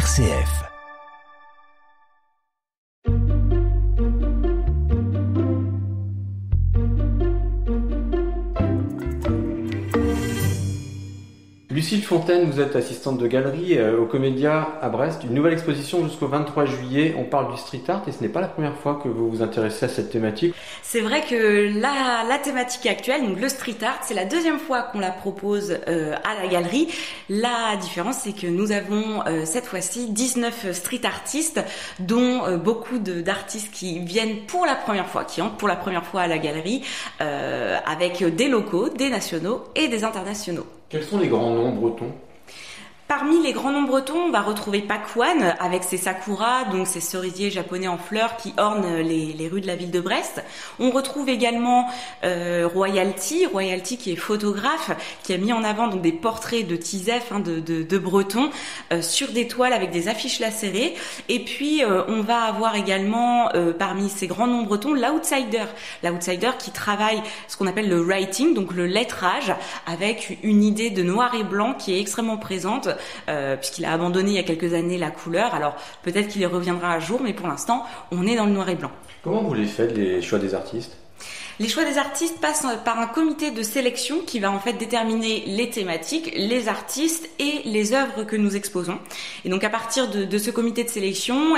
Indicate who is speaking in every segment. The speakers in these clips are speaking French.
Speaker 1: RCF.
Speaker 2: Lucille Fontaine, vous êtes assistante de galerie au Comédia à Brest. Une nouvelle exposition jusqu'au 23 juillet. On parle du street art et ce n'est pas la première fois que vous vous intéressez à cette thématique.
Speaker 3: C'est vrai que la thématique actuelle, donc le street art, c'est la deuxième fois qu'on la propose à la galerie. La différence, c'est que nous avons cette fois-ci 19 street artistes, dont beaucoup d'artistes qui viennent pour la première fois, qui entrent pour la première fois à la galerie, avec des locaux, des nationaux et des internationaux.
Speaker 2: Quels sont les grands noms bretons ?
Speaker 3: Parmi les grands noms bretons, on va retrouver Pakwan avec ses sakura, donc ces cerisiers japonais en fleurs qui ornent les rues de la ville de Brest. On retrouve également Royalty qui est photographe, qui a mis en avant donc des portraits de Tizef, de Bretons, sur des toiles avec des affiches lacérées. Et puis on va avoir également parmi ces grands noms bretons l'outsider qui travaille ce qu'on appelle le writing, donc le lettrage, avec une idée de noir et blanc qui est extrêmement présente. Puisqu'il a abandonné il y a quelques années la couleur, alors peut-être qu'il y reviendra un jour, mais pour l'instant on est dans le noir et blanc.
Speaker 2: Comment vous les faites, les choix des artistes ?
Speaker 3: Les choix des artistes passent par un comité de sélection qui va en fait déterminer les thématiques, les artistes et les œuvres que nous exposons. Et donc à partir de ce comité de sélection,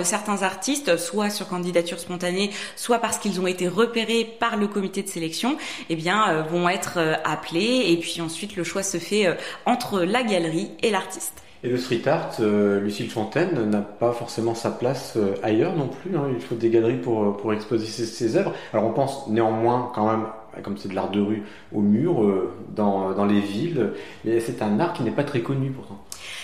Speaker 3: certains artistes, soit sur candidature spontanée, soit parce qu'ils ont été repérés par le comité de sélection, vont être appelés et puis ensuite le choix se fait entre la galerie et l'artiste.
Speaker 2: Et le street art, Lucille Fontaine n'a pas forcément sa place ailleurs non plus. Il faut des galeries pour exposer ses œuvres. Alors on pense néanmoins quand même, comme c'est de l'art de rue, au mur, dans les villes. Mais c'est un art qui n'est pas très connu pourtant.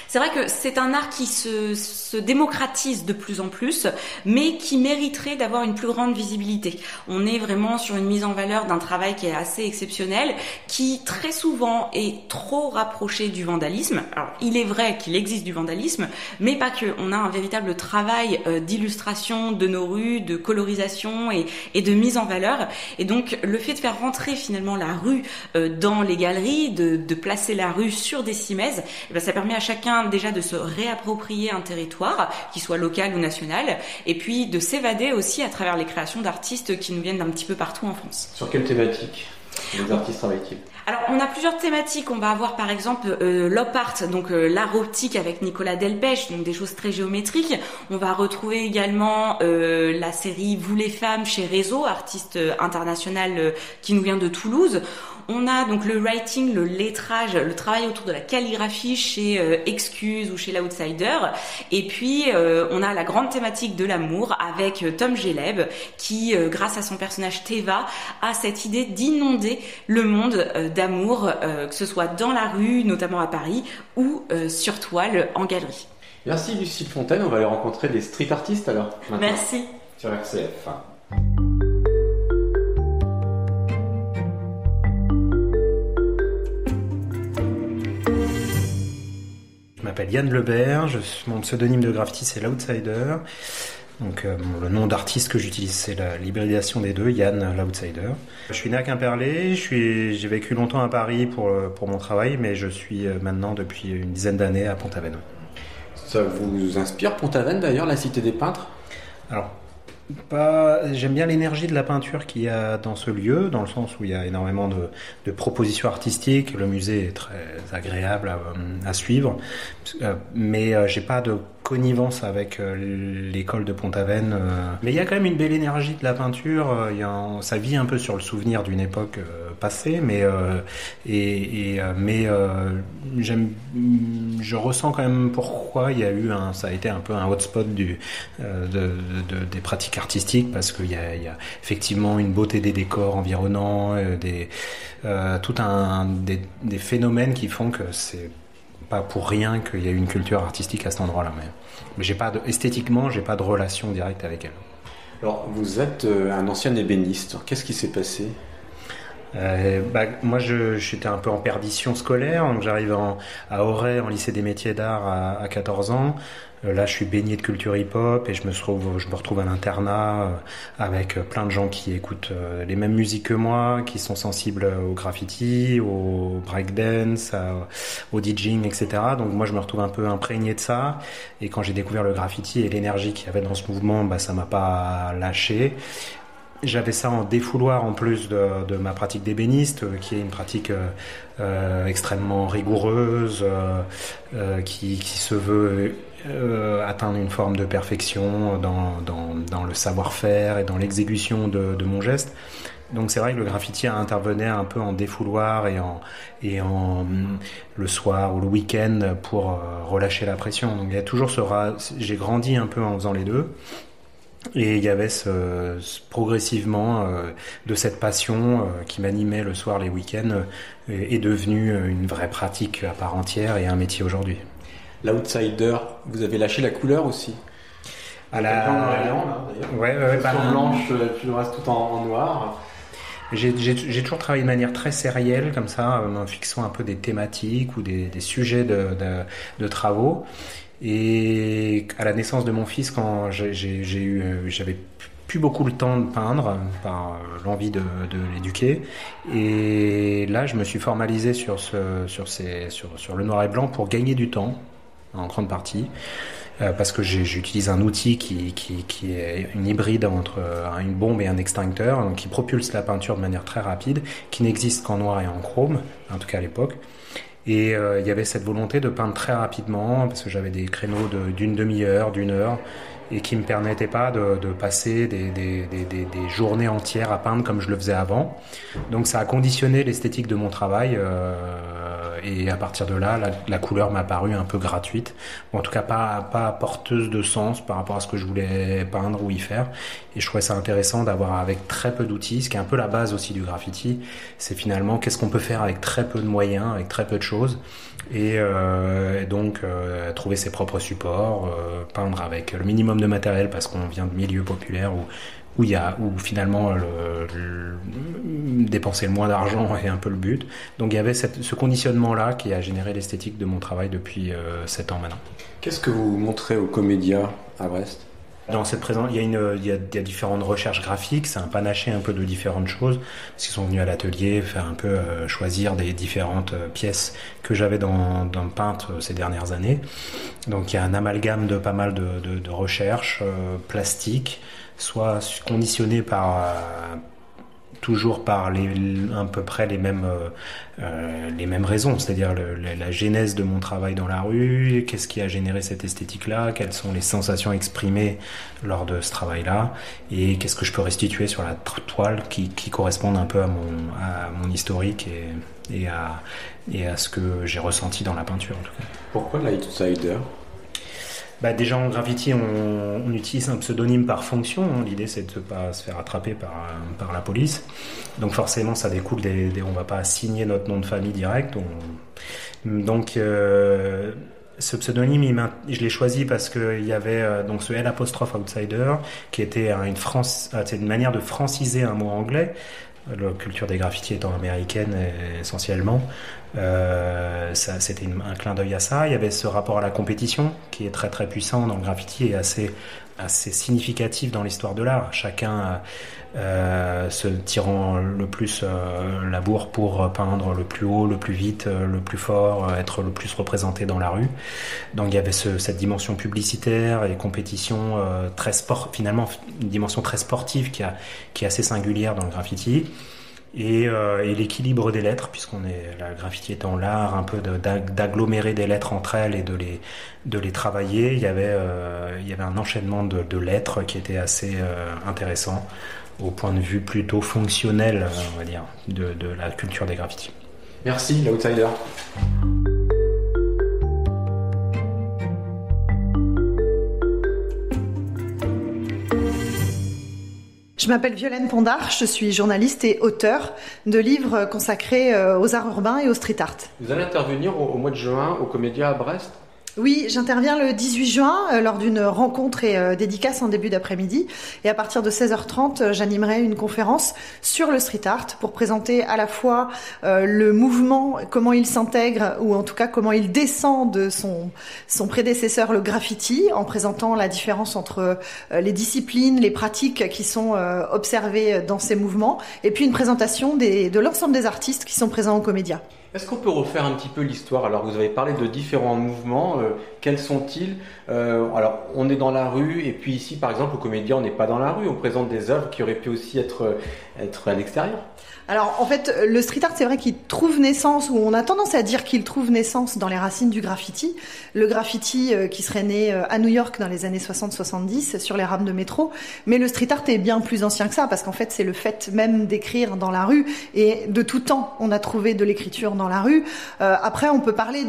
Speaker 3: C'est vrai que c'est un art qui se démocratise de plus en plus, mais qui mériterait d'avoir une plus grande visibilité. On est vraiment sur une mise en valeur d'un travail qui est assez exceptionnel, qui très souvent est trop rapproché du vandalisme. Alors, il est vrai qu'il existe du vandalisme, mais pas que. On a un véritable travail d'illustration de nos rues, de colorisation et de mise en valeur. Et donc, le fait de faire rentrer finalement la rue dans les galeries, de placer la rue sur des cimaises, ça permet à chacun déjà de se réapproprier un territoire, qu'il soit local ou national, et puis de s'évader aussi à travers les créations d'artistes qui nous viennent d'un petit peu partout en France.
Speaker 2: Sur quelle thématique les artistes travaillent-ils ?
Speaker 3: Alors, on a plusieurs thématiques. On va avoir par exemple l'op art, donc l'art optique avec Nicolas Delpech, donc des choses très géométriques. On va retrouver également la série Vous les femmes chez Réseau, artiste international qui nous vient de Toulouse. On a donc le writing, le lettrage, le travail autour de la calligraphie chez Excuse ou chez l'Outsider. Et puis, on a la grande thématique de l'amour avec Tom Geleb qui, grâce à son personnage Teva, a cette idée d'inonder le monde d'amour, que ce soit dans la rue, notamment à Paris, ou sur toile en galerie.
Speaker 2: Merci Lucille Fontaine, on va aller rencontrer les street artistes alors. Maintenant,
Speaker 3: merci.
Speaker 2: Sur RCF.
Speaker 4: Je m'appelle Yann Lebert, mon pseudonyme de graffiti c'est l'Outsider. Donc le nom d'artiste que j'utilise c'est l'hybridation des deux, Yann l'Outsider. Je suis né à Quimperlé, j'ai vécu longtemps à Paris pour mon travail, mais je suis maintenant depuis une dizaine d'années à Pont-Aven.
Speaker 2: Ça vous inspire Pont-Aven d'ailleurs, la cité des peintres ?
Speaker 4: Alors, j'aime bien l'énergie de la peinture qu'il y a dans ce lieu, dans le sens où il y a énormément de propositions artistiques. Le musée est très agréable à suivre, mais j'ai pas de connivence avec l'école de Pont-Aven. Mais il y a quand même une belle énergie de la peinture. Ça vit un peu sur le souvenir d'une époque passée, mais je ressens quand même pourquoi il y a eu ça a été un peu un hotspot des pratiques artistiques, parce qu'il y a effectivement une beauté des décors environnants, des phénomènes qui font que c'est pas pour rien qu'il y a une culture artistique à cet endroit-là. Mais esthétiquement, j'ai pas de relation directe avec elle.
Speaker 2: Alors, vous êtes un ancien ébéniste. Qu'est-ce qui s'est passé ?
Speaker 4: Moi, j'étais un peu en perdition scolaire, donc j'arrive à Auray, en lycée des métiers d'art à 14 ans. Là, je suis baigné de culture hip-hop et je me retrouve à l'internat avec plein de gens qui écoutent les mêmes musiques que moi, qui sont sensibles au graffiti, au breakdance, au DJing, etc. Donc moi, je me retrouve un peu imprégné de ça. Et quand j'ai découvert le graffiti et l'énergie qu'il y avait dans ce mouvement, ça m'a pas lâché. J'avais ça en défouloir en plus de ma pratique d'ébéniste, qui est une pratique extrêmement rigoureuse, qui se veut atteindre une forme de perfection dans le savoir-faire et dans l'exécution de mon geste. Donc c'est vrai que le graffiti intervenait un peu en défouloir et en le soir ou le week-end pour relâcher la pression. Donc il y a toujours j'ai grandi un peu en faisant les deux. Et il y avait progressivement de cette passion qui m'animait le soir, les week-ends, est devenue une vraie pratique à part entière et un métier aujourd'hui.
Speaker 2: L'Outsider, vous avez lâché la couleur aussi.
Speaker 4: À la
Speaker 2: blanche, puis le reste tout en noir.
Speaker 4: J'ai toujours travaillé de manière très sérielle, comme ça, en fixant un peu des thématiques ou des sujets de travaux. Et à la naissance de mon fils, quand j'avais plus beaucoup le temps de peindre par l'envie de l'éduquer, et là je me suis formalisé sur le noir et blanc pour gagner du temps en grande partie, parce que j'utilise un outil qui est une hybride entre une bombe et un extincteur, donc qui propulse la peinture de manière très rapide, qui n'existe qu'en noir et en chrome, en tout cas à l'époque. Et il y avait cette volonté de peindre très rapidement, parce que j'avais des créneaux d'une demi-heure, d'une heure, et qui me permettaient pas de passer des journées entières à peindre comme je le faisais avant. Donc ça a conditionné l'esthétique de mon travail, et à partir de là, la couleur m'a paru un peu gratuite, ou en tout cas pas porteuse de sens par rapport à ce que je voulais peindre ou y faire. Et je trouvais ça intéressant d'avoir avec très peu d'outils, ce qui est un peu la base aussi du graffiti, c'est finalement qu'est-ce qu'on peut faire avec très peu de moyens, avec très peu de choses, et donc trouver ses propres supports, peindre avec le minimum de matériel parce qu'on vient de milieux populaires où finalement dépenser le moins d'argent est un peu le but. Donc il y avait ce conditionnement-là qui a généré l'esthétique de mon travail depuis 7 ans maintenant.
Speaker 2: Qu'est-ce que vous montrez au Comédia à Brest ?
Speaker 4: Dans cette présence, il y a différentes recherches graphiques, c'est un panaché un peu de différentes choses, parce qu'ils sont venus à l'atelier faire un peu choisir des différentes pièces que j'avais dans peintes ces dernières années. Donc il y a un amalgame de pas mal de recherches plastiques, soit conditionnées toujours par à peu près les mêmes raisons, c'est-à-dire la genèse de mon travail dans la rue, qu'est-ce qui a généré cette esthétique-là, quelles sont les sensations exprimées lors de ce travail-là, et qu'est-ce que je peux restituer sur la toile qui correspondent un peu à mon historique et à ce que j'ai ressenti dans la peinture en tout cas.
Speaker 2: Pourquoi l'Outsider ?
Speaker 4: Déjà en graffiti, on utilise un pseudonyme par fonction. L'idée, c'est de ne pas se faire attraper par la police. Donc forcément, ça découle on va pas signer notre nom de famille direct. Donc ce pseudonyme, je l'ai choisi parce qu'il y avait donc ce L' Outsider qui était une manière de franciser un mot anglais. La culture des graffitis étant américaine essentiellement, c'était un clin d'œil à ça. Il y avait ce rapport à la compétition qui est très très puissant dans le graffiti et assez significatif dans l'histoire de l'art. Chacun se tirant le plus la bourre pour peindre le plus haut, le plus vite, le plus fort, être le plus représenté dans la rue. Donc il y avait cette dimension publicitaire et compétition finalement une dimension très sportive qui est assez singulière dans le graffiti. Et l'équilibre des lettres, la graffiti étant l'art un peu d'agglomérer des lettres entre elles et de les travailler, il y avait un enchaînement de lettres qui était assez intéressant au point de vue plutôt fonctionnel, on va dire, de la culture des graffitis.
Speaker 2: Merci, l'Outsider.
Speaker 1: Je m'appelle Violaine Pondard, je suis journaliste et auteure de livres consacrés aux arts urbains et au street art.
Speaker 2: Vous allez intervenir au mois de juin au Comédia à Brest ?
Speaker 1: Oui, j'interviens le 18 juin lors d'une rencontre et dédicace en début d'après-midi. Et à partir de 16h30, j'animerai une conférence sur le street art pour présenter à la fois le mouvement, comment il s'intègre ou en tout cas comment il descend de son prédécesseur, le graffiti, en présentant la différence entre les disciplines, les pratiques qui sont observées dans ces mouvements, et puis une présentation de l'ensemble des artistes qui sont présents au Comédia.
Speaker 2: Est-ce qu'on peut refaire un petit peu l'histoire? Alors, vous avez parlé de différents mouvements. Quels sont-ils? Alors, on est dans la rue, et puis ici, par exemple, au Comédia, on n'est pas dans la rue. On présente des œuvres qui auraient pu aussi être à l'extérieur.
Speaker 1: Alors en fait, le street art, c'est vrai qu'il trouve naissance, ou on a tendance à dire qu'il trouve naissance dans les racines du graffiti. Le graffiti qui serait né à New York dans les années 60-70 sur les rames de métro. Mais le street art est bien plus ancien que ça, parce qu'en fait, c'est le fait même d'écrire dans la rue. Et de tout temps, on a trouvé de l'écriture dans la rue. Après, on peut parler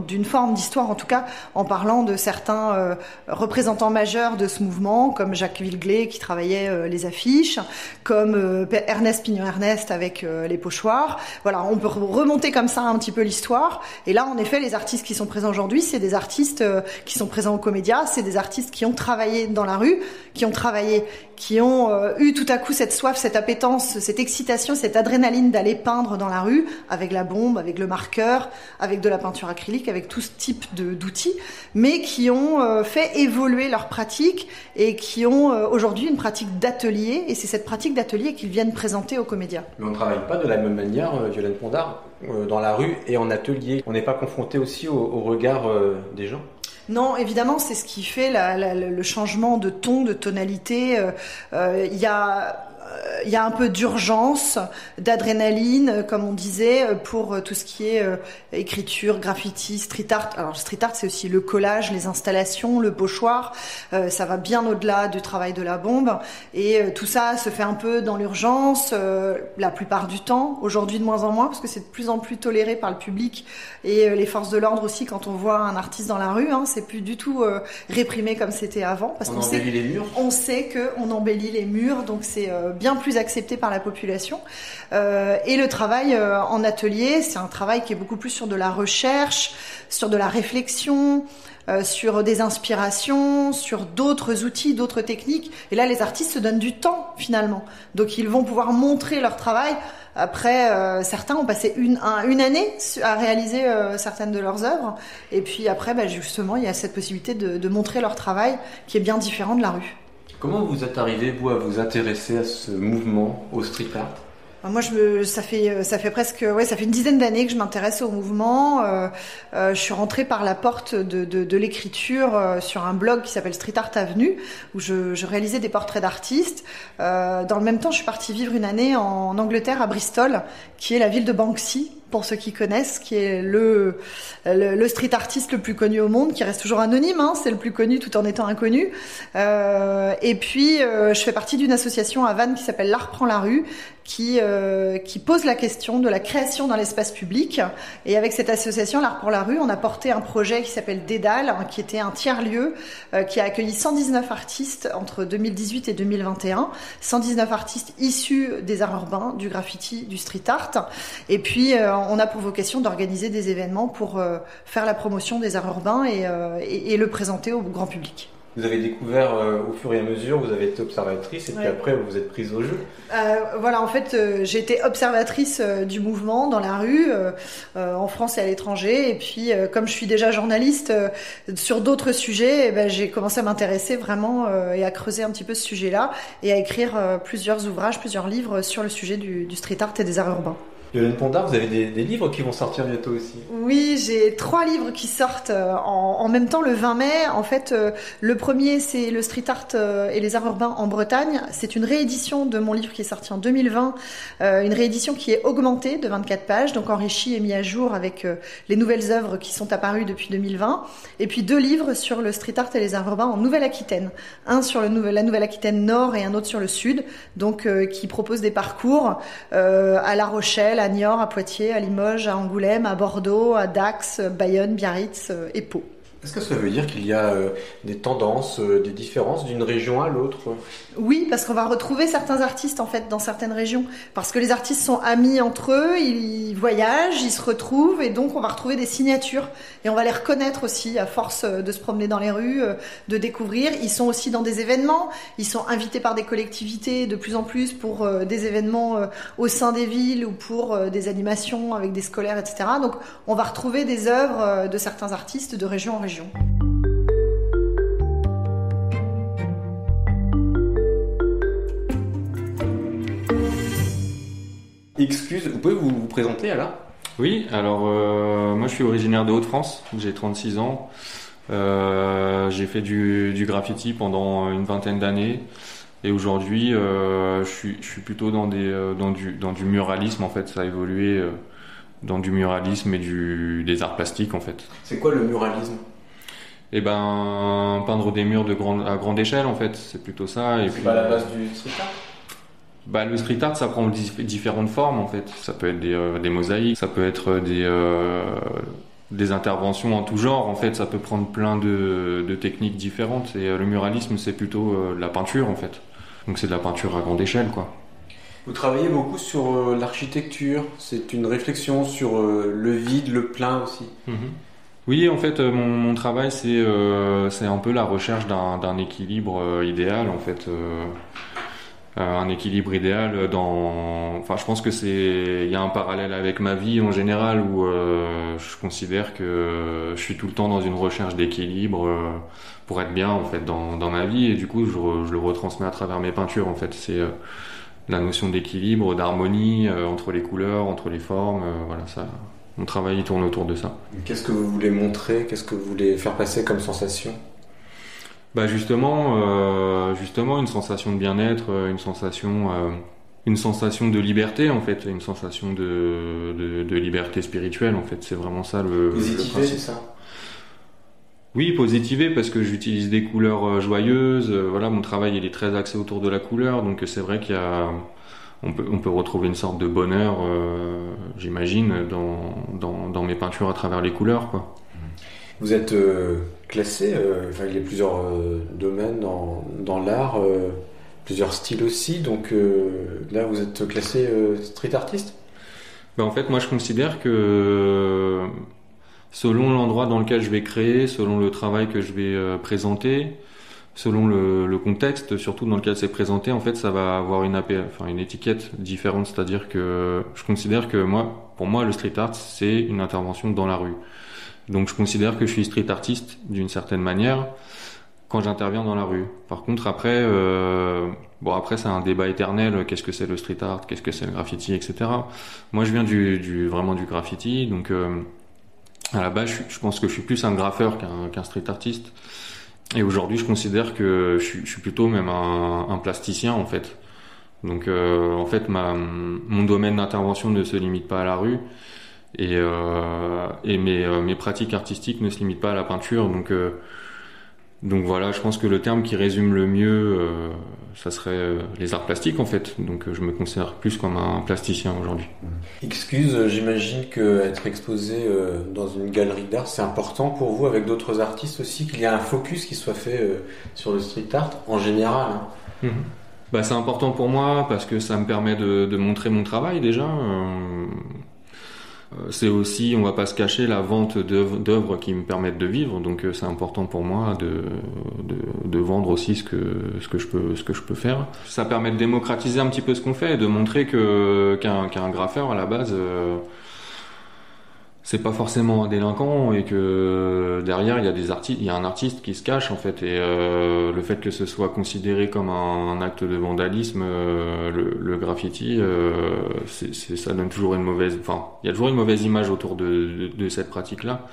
Speaker 1: d'une forme d'histoire, en tout cas, en parlant de certains représentants majeurs de ce mouvement, comme Jacques Villeglé qui travaillait les affiches, comme Ernest Pignon-Ernest avec les pochoirs. Voilà, on peut remonter comme ça un petit peu l'histoire. Et là, en effet, les artistes qui sont présents aujourd'hui, c'est des artistes qui sont présents au Comédia, c'est des artistes qui ont travaillé dans la rue, qui ont eu tout à coup cette soif, cette appétence, cette excitation, cette adrénaline d'aller peindre dans la rue, avec la bombe, avec le marqueur, avec de la peinture acrylique, avec tout ce type d'outils, mais qui ont fait évoluer leur pratique et qui ont aujourd'hui une pratique d'atelier, et c'est cette pratique d'atelier qu'ils viennent présenter au Comédia.
Speaker 2: Mais on ne travaille pas de la même manière, Violaine Pondard, dans la rue et en atelier. On n'est pas confronté aussi au regard des gens?
Speaker 1: Non, évidemment, c'est ce qui fait le changement de ton, de tonalité. Il y a un peu d'urgence, d'adrénaline, comme on disait, pour tout ce qui est écriture, graffiti, street art. Alors, le street art, c'est aussi le collage, les installations, le pochoir. Ça va bien au-delà du travail de la bombe. Et tout ça se fait un peu dans l'urgence, la plupart du temps. Aujourd'hui, de moins en moins, parce que c'est de plus en plus toléré par le public et les forces de l'ordre aussi. Quand on voit un artiste dans la rue, c'est plus du tout réprimé comme c'était avant. Parce
Speaker 2: on embellit les murs.
Speaker 1: On sait qu'on embellit les murs, donc c'est bien plus accepté par la population. Et le travail en atelier, c'est un travail qui est beaucoup plus sur de la recherche, sur de la réflexion, sur des inspirations, sur d'autres outils, d'autres techniques. Et là, les artistes se donnent du temps, finalement. Donc, ils vont pouvoir montrer leur travail. Après, certains ont passé une année à réaliser certaines de leurs œuvres. Et puis après, justement, il y a cette possibilité de montrer leur travail qui est bien différent de la rue.
Speaker 2: Comment vous êtes arrivé, vous, à vous intéresser à ce mouvement, au street art?
Speaker 1: Moi, ça fait une dizaine d'années que je m'intéresse au mouvement. Je suis rentrée par la porte de l'écriture sur un blog qui s'appelle Street Art Avenue, où je réalisais des portraits d'artistes. Dans le même temps, je suis partie vivre une année en Angleterre, à Bristol, qui est la ville de Banksy, pour ceux qui connaissent, qui est le street artiste le plus connu au monde, qui reste toujours anonyme, c'est le plus connu tout en étant inconnu. Et puis, je fais partie d'une association à Vannes qui s'appelle L'Art prend la rue, qui pose la question de la création dans l'espace public. Et avec cette association, L'Art pour la rue, on a porté un projet qui s'appelle Dédale, qui était un tiers-lieu, qui a accueilli 119 artistes entre 2018 et 2021. 119 artistes issus des arts urbains, du graffiti, du street art. Et puis, on a pour vocation d'organiser des événements pour faire la promotion des arts urbains et le présenter au grand public.
Speaker 2: Vous avez découvert au fur et à mesure, vous avez été observatrice et puis après vous vous êtes prise au jeu.
Speaker 1: Voilà, en fait, j'ai été observatrice du mouvement dans la rue, en France et à l'étranger. Et puis, comme je suis déjà journaliste sur d'autres sujets, j'ai commencé à m'intéresser vraiment et à creuser un petit peu ce sujet-là et à écrire plusieurs ouvrages, plusieurs livres sur le sujet du street art et des arts urbains.
Speaker 2: Violaine Pondard, vous avez des livres qui vont sortir bientôt aussi?
Speaker 1: Oui, j'ai 3 livres qui sortent en même temps le 20 mai. En fait, le premier, c'est le street art et les arts urbains en Bretagne. C'est une réédition de mon livre qui est sorti en 2020. Une réédition qui est augmentée de 24 pages, donc enrichie et mise à jour avec les nouvelles œuvres qui sont apparues depuis 2020. Et puis 2 livres sur le street art et les arts urbains en Nouvelle-Aquitaine. Un sur la Nouvelle-Aquitaine Nord et un autre sur le Sud, donc qui proposent des parcours à La Rochelle, à Niort, à Poitiers, à Limoges, à Angoulême, à Bordeaux, à Dax, Bayonne, Biarritz et Pau.
Speaker 2: Est-ce que ça veut dire qu'il y a des tendances, des différences d'une région à l'autre?
Speaker 1: Oui, parce qu'on va retrouver certains artistes en fait dans certaines régions, parce que les artistes sont amis entre eux, ils voyagent, ils se retrouvent, et donc on va retrouver des signatures et on va les reconnaître aussi à force de se promener dans les rues, de découvrir. Ils sont aussi dans des événements, ils sont invités par des collectivités de plus en plus pour des événements au sein des villes ou pour des animations avec des scolaires, etc. Donc on va retrouver des œuvres de certains artistes de région en région.
Speaker 2: Excuse, vous pouvez vous présenter Alain?
Speaker 5: Oui, alors moi je suis originaire de Hauts-de-France, j'ai 36 ans. J'ai fait du graffiti pendant une vingtaine d'années et aujourd'hui je suis plutôt dans du muralisme en fait. Ça a évolué dans du muralisme et des arts plastiques en fait.
Speaker 2: C'est quoi le muralisme?
Speaker 5: Eh ben, peindre des murs à grande échelle en fait, c'est plutôt ça. Et
Speaker 2: c'est pas la base du street art?
Speaker 5: Bah, le street art, ça prend différentes formes en fait. Ça peut être des mosaïques, ça peut être des interventions en tout genre. En fait, ça peut prendre plein de techniques différentes. Et le muralisme, c'est plutôt de la peinture en fait. Donc c'est de la peinture à grande échelle, quoi.
Speaker 2: Vous travaillez beaucoup sur l'architecture. C'est une réflexion sur le vide, le plein aussi.
Speaker 5: Mm-hmm. Oui, en fait, mon travail, c'est un peu la recherche d'un équilibre idéal, en fait. Un équilibre idéal enfin, je pense que il y a un parallèle avec ma vie en général où je considère que je suis tout le temps dans une recherche d'équilibre pour être bien, en fait, dans ma vie. Et du coup, je le retransmets à travers mes peintures, en fait. C'est la notion d'équilibre, d'harmonie entre les couleurs, entre les formes, voilà, ça. Mon travail il tourne autour de ça.
Speaker 2: Qu'est-ce que vous voulez montrer? Qu'est-ce que vous voulez faire passer comme sensation?
Speaker 5: Bah justement une sensation de bien-être, une sensation de liberté en fait, une sensation de liberté spirituelle en fait. C'est vraiment ça le
Speaker 2: positiver, c'est ça?
Speaker 5: Oui, positiver parce que j'utilise des couleurs joyeuses. Voilà, mon travail il est très axé autour de la couleur, donc c'est vrai on peut retrouver une sorte de bonheur, j'imagine, dans mes peintures à travers les couleurs, quoi.
Speaker 2: Vous êtes classé, il y a plusieurs domaines dans l'art, plusieurs styles aussi, donc là vous êtes classé street artiste?
Speaker 5: En fait, moi je considère que selon l'endroit dans lequel je vais créer, selon le travail que je vais présenter, selon le contexte, surtout dans lequel c'est présenté, en fait, ça va avoir une étiquette différente. C'est-à-dire que je considère que pour moi, le street art, c'est une intervention dans la rue. Donc, je considère que je suis street artiste d'une certaine manière quand j'interviens dans la rue. Par contre, après, c'est un débat éternel. Qu'est-ce que c'est le street art? Qu'est-ce que c'est le graffiti, etc. Moi, je viens vraiment du graffiti. Donc, à la base, je pense que je suis plus un graffeur qu'un street artiste. Et aujourd'hui, je considère que je suis plutôt même un plasticien, en fait. Donc, en fait, mon domaine d'intervention ne se limite pas à la rue. Et mes pratiques artistiques ne se limitent pas à la peinture. Donc voilà, je pense que le terme qui résume le mieux, ça serait les arts plastiques, en fait. Donc, je me considère plus comme un plasticien aujourd'hui.
Speaker 2: Excuse, j'imagine qu'être exposé dans une galerie d'art, c'est important pour vous, avec d'autres artistes aussi, qu'il y ait un focus qui soit fait sur le street art en général, hein.
Speaker 5: Mm-hmm. C'est important pour moi parce que ça me permet de montrer mon travail déjà. C'est aussi, on va pas se cacher, la vente d'œuvres qui me permettent de vivre. Donc c'est important pour moi de vendre aussi ce que je peux faire. Ça permet de démocratiser un petit peu ce qu'on fait et de montrer qu'un graffeur à la base c'est pas forcément un délinquant et que derrière il y a un artiste qui se cache en fait, et le fait que ce soit considéré comme un acte de vandalisme, le graffiti, ça donne toujours il y a toujours une mauvaise image autour de cette pratique là,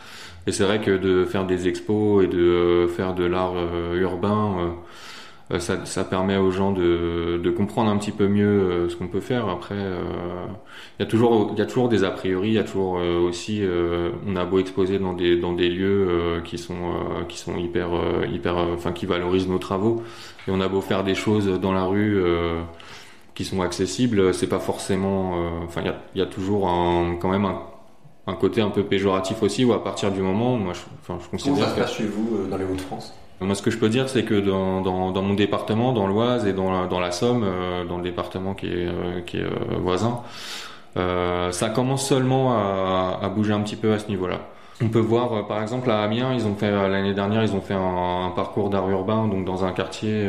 Speaker 5: et c'est vrai que de faire des expos et de faire de l'art urbain, ça permet aux gens de comprendre un petit peu mieux ce qu'on peut faire. Après, il y a toujours des a priori, il y a toujours aussi, on a beau exposer dans des lieux qui sont hyper, qui valorisent nos travaux, et on a beau faire des choses dans la rue qui sont accessibles, c'est pas forcément, il y a toujours quand même un côté un peu péjoratif aussi, où à partir du moment où moi je considère.
Speaker 2: Comment ça se passe chez vous dans les Hauts-de-France?
Speaker 5: Moi, ce que je peux dire, c'est que dans mon département, dans l'Oise et dans la Somme, dans le département qui est voisin, ça commence seulement à bouger un petit peu à ce niveau-là. On peut voir, par exemple, à Amiens, l'année dernière, ils ont fait un parcours d'art urbain, donc dans un quartier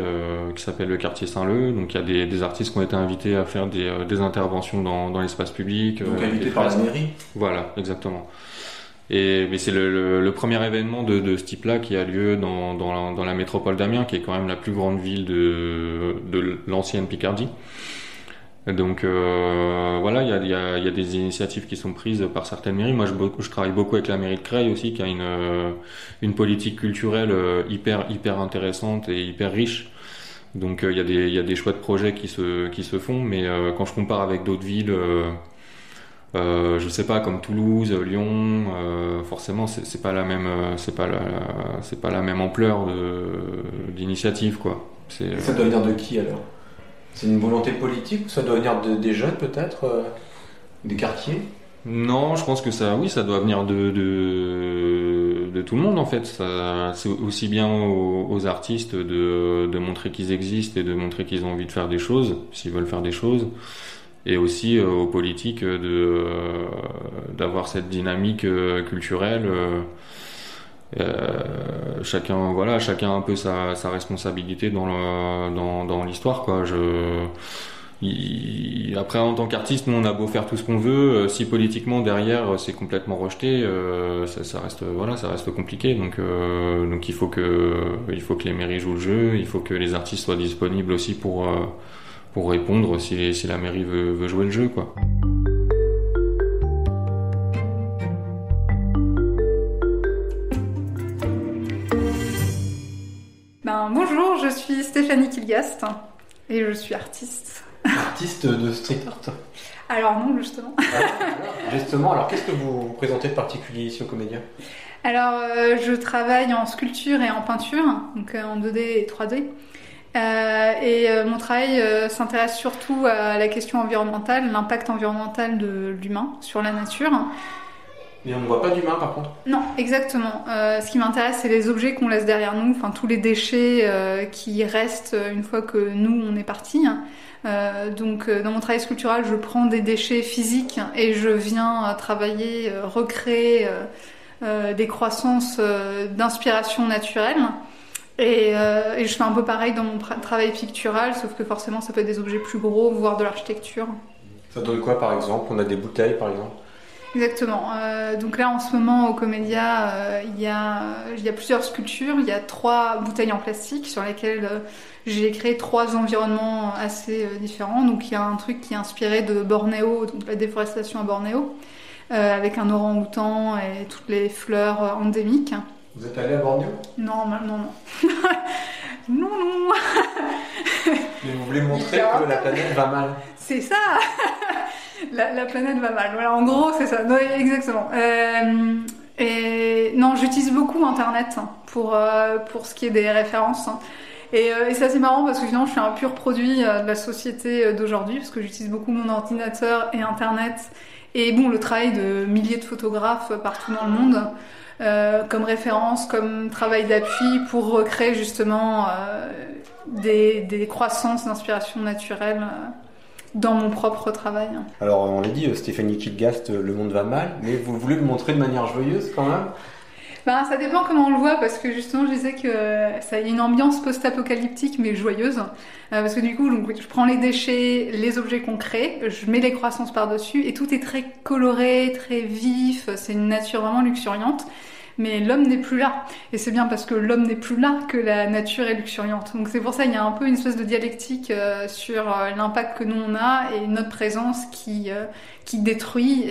Speaker 5: qui s'appelle le quartier Saint-Leu. Donc il y a des artistes qui ont été invités à faire des interventions dans l'espace public.
Speaker 2: Donc invités par la mairie.
Speaker 5: Voilà, exactement. Mais c'est le premier événement de ce type-là qui a lieu dans la métropole d'Amiens, qui est quand même la plus grande ville de l'ancienne Picardie. Donc voilà, il y a des initiatives qui sont prises par certaines mairies. Moi, je travaille beaucoup avec la mairie de Creil aussi, qui a une politique culturelle hyper intéressante et hyper riche. Donc il y a des chouettes projets qui se font, mais quand je compare avec d'autres villes. Je sais pas, comme Toulouse, Lyon, forcément c'est pas la même ampleur d'initiative, quoi.
Speaker 2: Ça doit venir de qui alors? C'est une volonté politique ou ça doit venir des jeunes peut-être, des quartiers?
Speaker 5: Non, je pense que ça doit venir de tout le monde en fait. C'est aussi bien aux artistes de montrer qu'ils existent et de montrer qu'ils ont envie de faire des choses, s'ils veulent faire des choses. Et aussi aux politiques d'avoir cette dynamique culturelle. Chacun a un peu sa responsabilité dans l'histoire, quoi. Après, en tant qu'artiste, nous on a beau faire tout ce qu'on veut, si politiquement derrière c'est complètement rejeté, ça reste compliqué. Donc il faut que les mairies jouent le jeu, il faut que les artistes soient disponibles aussi pour répondre si la mairie veut jouer le jeu, quoi.
Speaker 6: Bonjour, je suis Stéphanie Kilgast et je suis artiste.
Speaker 2: Artiste de street art?
Speaker 6: Alors non, justement.
Speaker 2: Alors qu'est-ce que vous présentez de particulier ici au Comédia?
Speaker 6: Alors je travaille en sculpture et en peinture, donc en 2D et 3D. Mon travail s'intéresse surtout à la question environnementale, l'impact environnemental de l'humain sur la nature.
Speaker 2: Mais on ne voit pas d'humain par contre? Non,
Speaker 6: exactement. Ce qui m'intéresse, c'est les objets qu'on laisse derrière nous, enfin tous les déchets qui restent une fois que nous on est partis. Donc dans mon travail sculptural, je prends des déchets physiques et je viens travailler, recréer des croissances d'inspiration naturelle. Et je fais un peu pareil dans mon travail pictural, sauf que forcément ça peut être des objets plus gros, voire de l'architecture.
Speaker 2: Ça donne quoi par exemple? On a des bouteilles par exemple?
Speaker 6: Exactement. Donc là en ce moment au Comédia, il y a plusieurs sculptures. Il y a 3 bouteilles en plastique sur lesquelles j'ai créé 3 environnements assez différents. Donc il y a un truc qui est inspiré de Bornéo, donc la déforestation à Bornéo, avec un orang-outan et toutes les fleurs endémiques.
Speaker 2: Vous êtes allé à Bornéo?
Speaker 6: Non. Non.
Speaker 2: Mais vous voulez montrer que la planète va mal?
Speaker 6: C'est ça. La planète va mal. Voilà, en gros, c'est ça. Non, exactement. Et non, j'utilise beaucoup Internet pour ce qui est des références. Et c'est assez marrant parce que finalement, je suis un pur produit de la société d'aujourd'hui parce que j'utilise beaucoup mon ordinateur et Internet. Et bon, le travail de milliers de photographes partout dans le monde. Comme référence, comme travail d'appui pour recréer justement des croissances d'inspiration naturelle dans mon propre travail.
Speaker 2: Alors on l'a dit, Stéphanie Kilgast, le monde va mal, mais vous voulez le montrer de manière joyeuse quand même?
Speaker 6: Ça dépend comment on le voit, parce que justement je disais que ça y a une ambiance post-apocalyptique mais joyeuse, parce que du coup donc, je prends les déchets, les objets qu'on crée, je mets les croissances par-dessus et tout est très coloré, très vif, c'est une nature vraiment luxuriante. Mais l'homme n'est plus là. Et c'est bien parce que l'homme n'est plus là que la nature est luxuriante. Donc c'est pour ça qu'il y a un peu une espèce de dialectique sur l'impact que nous on a et notre présence qui détruit.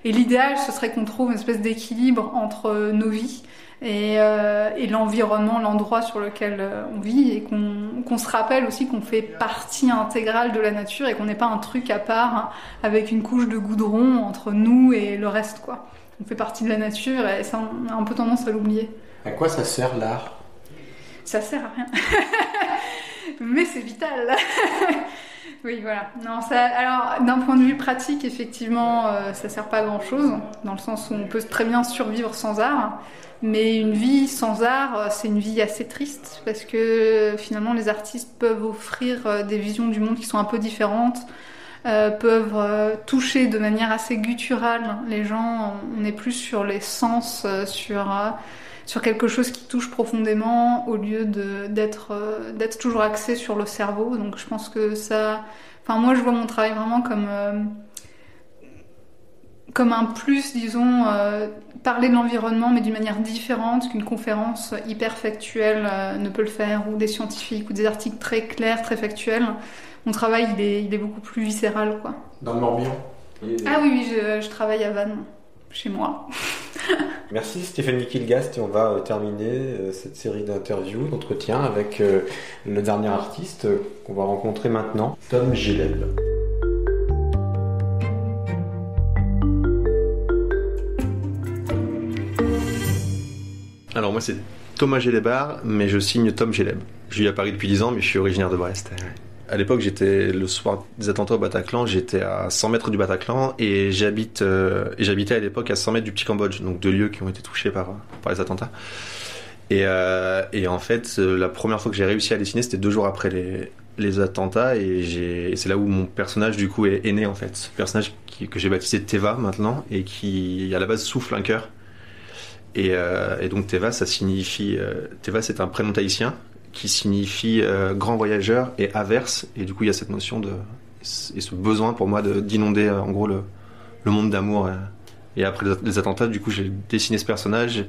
Speaker 6: Et l'idéal, ce serait qu'on trouve une espèce d'équilibre entre nos vies et l'environnement, l'endroit sur lequel on vit, et qu'on se rappelle aussi qu'on fait partie intégrale de la nature et qu'on n'est pas un truc à part avec une couche de goudron entre nous et le reste, quoi. On fait partie de la nature et ça, on a un peu tendance à l'oublier.
Speaker 2: À quoi ça sert l'art?
Speaker 6: Ça sert à rien. Mais c'est vital. Oui, voilà. Non, alors, d'un point de vue pratique, effectivement, ça sert pas à grand-chose, dans le sens où on peut très bien survivre sans art. Mais une vie sans art, c'est une vie assez triste, parce que finalement, les artistes peuvent offrir des visions du monde qui sont un peu différentes, peuvent toucher de manière assez gutturale les gens. On est plus sur les sens, sur quelque chose qui touche profondément, au lieu d'être toujours axé sur le cerveau. Donc je pense que ça... Enfin, moi, je vois mon travail vraiment comme un plus, disons, parler de l'environnement, mais d'une manière différente qu'une conférence hyper factuelle ne peut le faire, ou des scientifiques, ou des articles très clairs, très factuels. Mon travail, il est beaucoup plus viscéral, quoi.
Speaker 2: Dans le Morbihan.
Speaker 6: Ah oui, je travaille à Vannes, chez moi.
Speaker 2: Merci Stéphanie Kilgast, et on va terminer cette série d'interviews, d'entretiens avec le dernier artiste qu'on va rencontrer maintenant, Tom Géleb.
Speaker 7: Alors moi c'est Thomas Gélébard, mais je signe Tom Géleb. Je vis à Paris depuis 10 ans, mais je suis originaire de Brest. À l'époque, j'étais le soir des attentats au Bataclan, j'étais à 100 mètres du Bataclan et j'habitais à l'époque à 100 mètres du Petit Cambodge, donc 2 lieux qui ont été touchés par les attentats. Et en fait, la première fois que j'ai réussi à dessiner, c'était 2 jours après les attentats, et c'est là où mon personnage du coup est né en fait. Ce personnage que j'ai baptisé Teva maintenant, et qui à la base souffle un cœur. Et donc Teva, ça signifie Teva, c'est un prénom tahitien qui signifie grand voyageur, et averse, et du coup il y a cette notion et ce besoin pour moi d'inonder en gros le monde d'amour. Et après les attentats, du coup j'ai dessiné ce personnage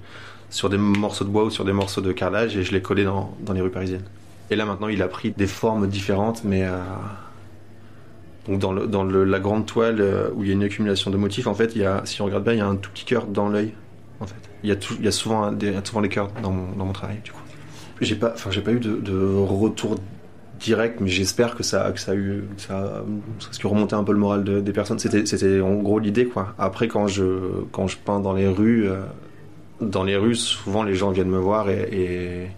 Speaker 7: sur des morceaux de bois ou sur des morceaux de carrelage, et je l'ai collé dans les rues parisiennes. Et là maintenant il a pris des formes différentes, mais donc dans la grande toile où il y a une accumulation de motifs, en fait si on regarde bien, il y a un tout petit cœur dans l'œil. En fait, il y a souvent les cœurs dans mon travail, du coup. J'ai pas eu de retour direct, mais j'espère que ça a remonté un peu le moral des personnes. C'était en gros l'idée, quoi. Après, quand je peins dans les rues, souvent les gens viennent me voir et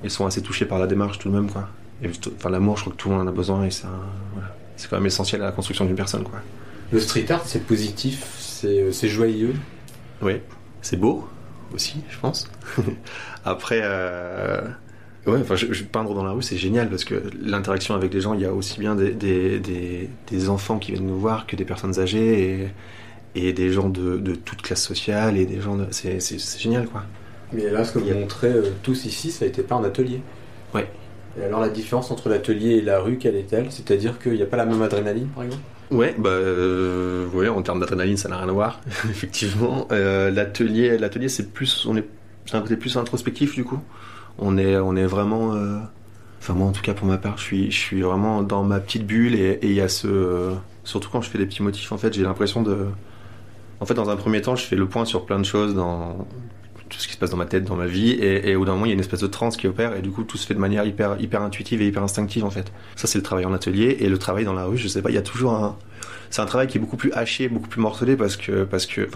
Speaker 7: sont assez touchés par la démarche tout de même, quoi. Et, l'amour, je crois que tout le monde en a besoin, et c'est quand même essentiel à la construction d'une personne, quoi.
Speaker 2: Le street art, c'est positif, c'est joyeux.
Speaker 7: Oui. C'est beau aussi, je pense. Après, peindre dans la rue, c'est génial, parce que l'interaction avec les gens, il y a aussi bien des enfants qui viennent nous voir que des personnes âgées, et des gens de toute classe sociale, et des gens c'est génial, quoi.
Speaker 2: Mais là, ce que vous montrez tous ici, ça a été peint en atelier.
Speaker 7: Ouais.
Speaker 2: Et alors la différence entre l'atelier et la rue, quelle est-elle ? C'est-à-dire qu'il n'y a pas la même adrénaline, par exemple ?
Speaker 7: Ouais, en termes d'adrénaline, ça n'a rien à voir, effectivement. L'atelier, c'est un côté plus introspectif, du coup. On est vraiment, moi, en tout cas, pour ma part, je suis vraiment dans ma petite bulle, et il y a surtout quand je fais des petits motifs, en fait, j'ai l'impression dans un premier temps, je fais le point sur plein de choses, dans tout ce qui se passe dans ma tête, dans ma vie, et au bout d'un moment il y a une espèce de transe qui opère, et du coup tout se fait de manière hyper intuitive et hyper instinctive, en fait. Ça, c'est le travail en atelier. Et le travail dans la rue, je sais pas, il y a toujours c'est un travail qui est beaucoup plus haché, beaucoup plus morcelé, parce que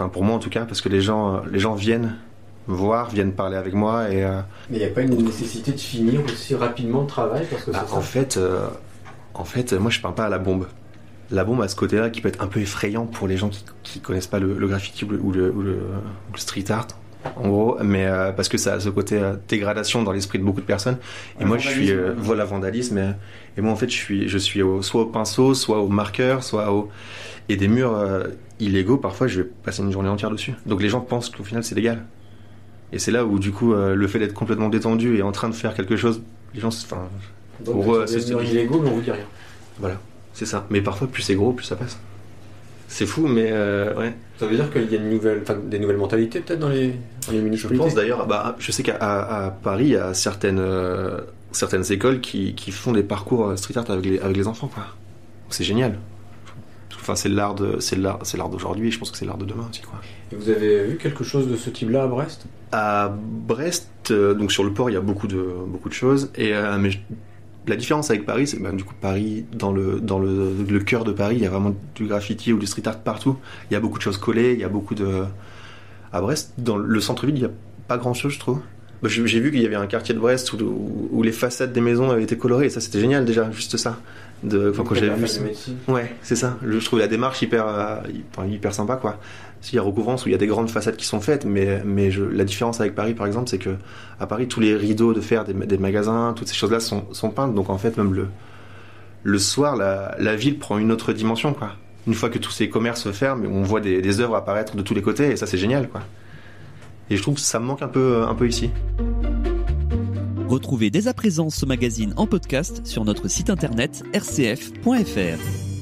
Speaker 7: pour moi en tout cas, parce que les gens viennent me voir, viennent parler avec moi, et
Speaker 2: mais il n'y a pas une nécessité de finir aussi rapidement le travail, parce que
Speaker 7: en fait, moi je peins pas à la bombe. La bombe a ce côté-là qui peut être un peu effrayant pour les gens qui connaissent pas le graffiti ou le street art, en gros, mais parce que ça a ce côté dégradation dans l'esprit de beaucoup de personnes. Et moi, je suis vandalisme. Et moi, en fait, je suis soit au pinceau, soit au marqueur, et des murs illégaux. Parfois, je vais passer une journée entière dessus. Donc, les gens pensent qu'au final, c'est légal. Et c'est là où, du coup, le fait d'être complètement détendu et en train de faire quelque chose, les gens,
Speaker 2: pour eux, c'est illégaux, mais on vous dit rien.
Speaker 7: Voilà, c'est ça. Mais parfois, plus c'est gros, plus ça passe. C'est fou, mais ouais.
Speaker 2: Ça veut dire qu'il y a des nouvelles mentalités peut-être dans les municipalités.
Speaker 7: Je pense d'ailleurs, je sais qu'à Paris, il y a certaines écoles qui font des parcours street art avec les enfants, quoi. C'est génial. Enfin, c'est l'art d'aujourd'hui, et je pense que c'est l'art de demain aussi, quoi.
Speaker 2: Et vous avez vu quelque chose de ce type-là à Brest ?
Speaker 7: À Brest, donc sur le port, il y a beaucoup de choses, mais la différence avec Paris, c'est du coup Paris, dans le cœur de Paris, il y a vraiment du graffiti ou du street art partout. Il y a beaucoup de choses collées, il y a beaucoup de... À Brest, dans le centre-ville, il n'y a pas grand-chose, je trouve. J'ai vu qu'il y avait un quartier de Brest où les façades des maisons avaient été colorées, et ça c'était génial déjà, juste ça. Quand j'avais vu ça. Ouais, c'est ça. Je trouve la démarche hyper sympa, quoi. Il y a Recouvrance où il y a des grandes façades qui sont faites, mais la différence avec Paris, par exemple, c'est que à Paris, tous les rideaux de fer des magasins, toutes ces choses-là sont peintes, donc en fait, même le soir, la ville prend une autre dimension, quoi. Une fois que tous ces commerces ferment, on voit des œuvres apparaître de tous les côtés, et ça, c'est génial, quoi. Et je trouve que ça me manque un peu ici.
Speaker 8: Retrouvez dès à présent ce magazine en podcast sur notre site internet rcf.fr.